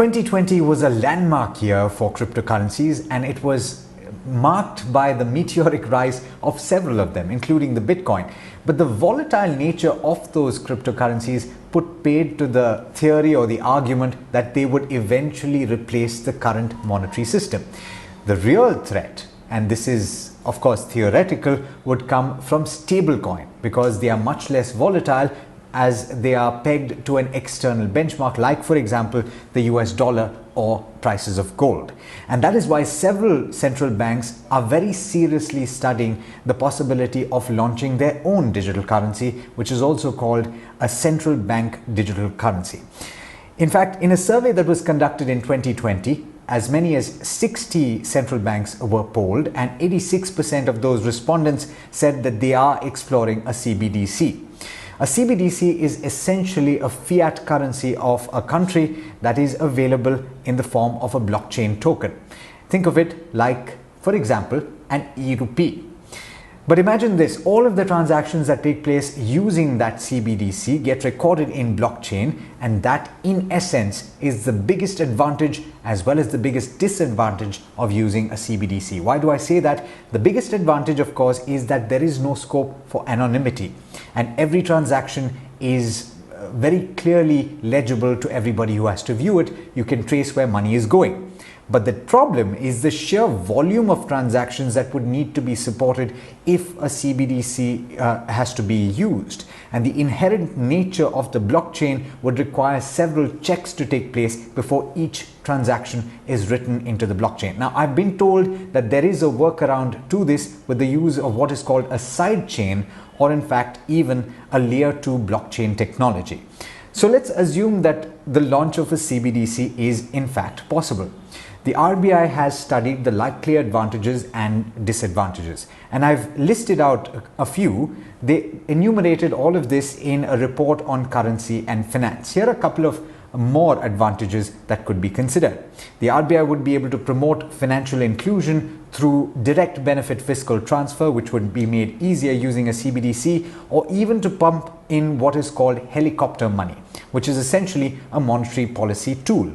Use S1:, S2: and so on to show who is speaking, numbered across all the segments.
S1: 2020 was a landmark year for cryptocurrencies, and it was marked by the meteoric rise of several of them, including the Bitcoin. But the volatile nature of those cryptocurrencies put paid to the theory or the argument that they would eventually replace the current monetary system. The real threat, and this is of course theoretical, would come from stablecoin because they are much less volatile as they are pegged to an external benchmark, like for example the US dollar or prices of gold. And that is why several central banks are very seriously studying the possibility of launching their own digital currency, which is also called a central bank digital currency. In fact, in a survey that was conducted in 2020, as many as 60 central banks were polled, and 86% of those respondents said that they are exploring a CBDC. A CBDC is essentially a fiat currency of a country that is available in the form of a blockchain token. Think of it like, for example, an e-Rupee. But imagine this, all of the transactions that take place using that CBDC get recorded in blockchain, and that in essence is the biggest advantage as well as the biggest disadvantage of using a CBDC. Why do I say that? The biggest advantage, of course, is that there is no scope for anonymity, and every transaction is very clearly legible to everybody who has to view it. You can trace where money is going. But the problem is the sheer volume of transactions that would need to be supported if a CBDC has to be used. And the inherent nature of the blockchain would require several checks to take place before each transaction is written into the blockchain. Now, I've been told that there is a workaround to this with the use of what is called a sidechain, or in fact even a layer 2 blockchain technology. So let's assume that the launch of a CBDC is in fact possible. The RBI has studied the likely advantages and disadvantages, and I've listed out a few. They enumerated all of this in a report on currency and finance. Here are a couple of more advantages that could be considered. The RBI would be able to promote financial inclusion through direct benefit fiscal transfer, which would be made easier using a CBDC, or even to pump in what is called helicopter money, which is essentially a monetary policy tool.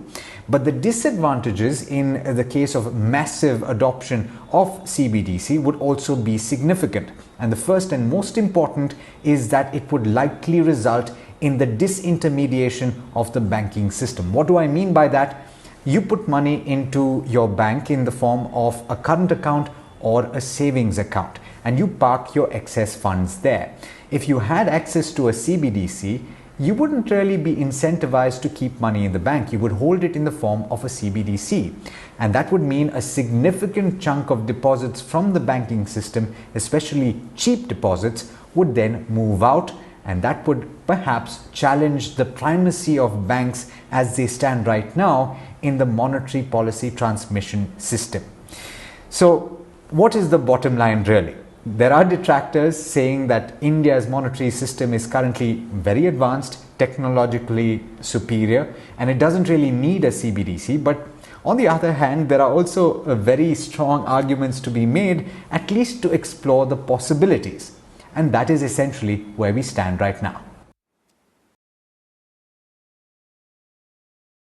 S1: But the disadvantages in the case of massive adoption of CBDC would also be significant. And the first and most important is that it would likely result in the disintermediation of the banking system. What do I mean by that? You put money into your bank in the form of a current account or a savings account, and you park your excess funds there. If you had access to a CBDC, you wouldn't really be incentivized to keep money in the bank. You would hold it in the form of a CBDC. And that would mean a significant chunk of deposits from the banking system, especially cheap deposits, would then move out. And that would perhaps challenge the primacy of banks as they stand right now in the monetary policy transmission system. So what is the bottom line really? There are detractors saying that India's monetary system is currently very advanced, technologically superior, and it doesn't really need a CBDC. But on the other hand, there are also very strong arguments to be made, at least to explore the possibilities. And that is essentially where we stand right now.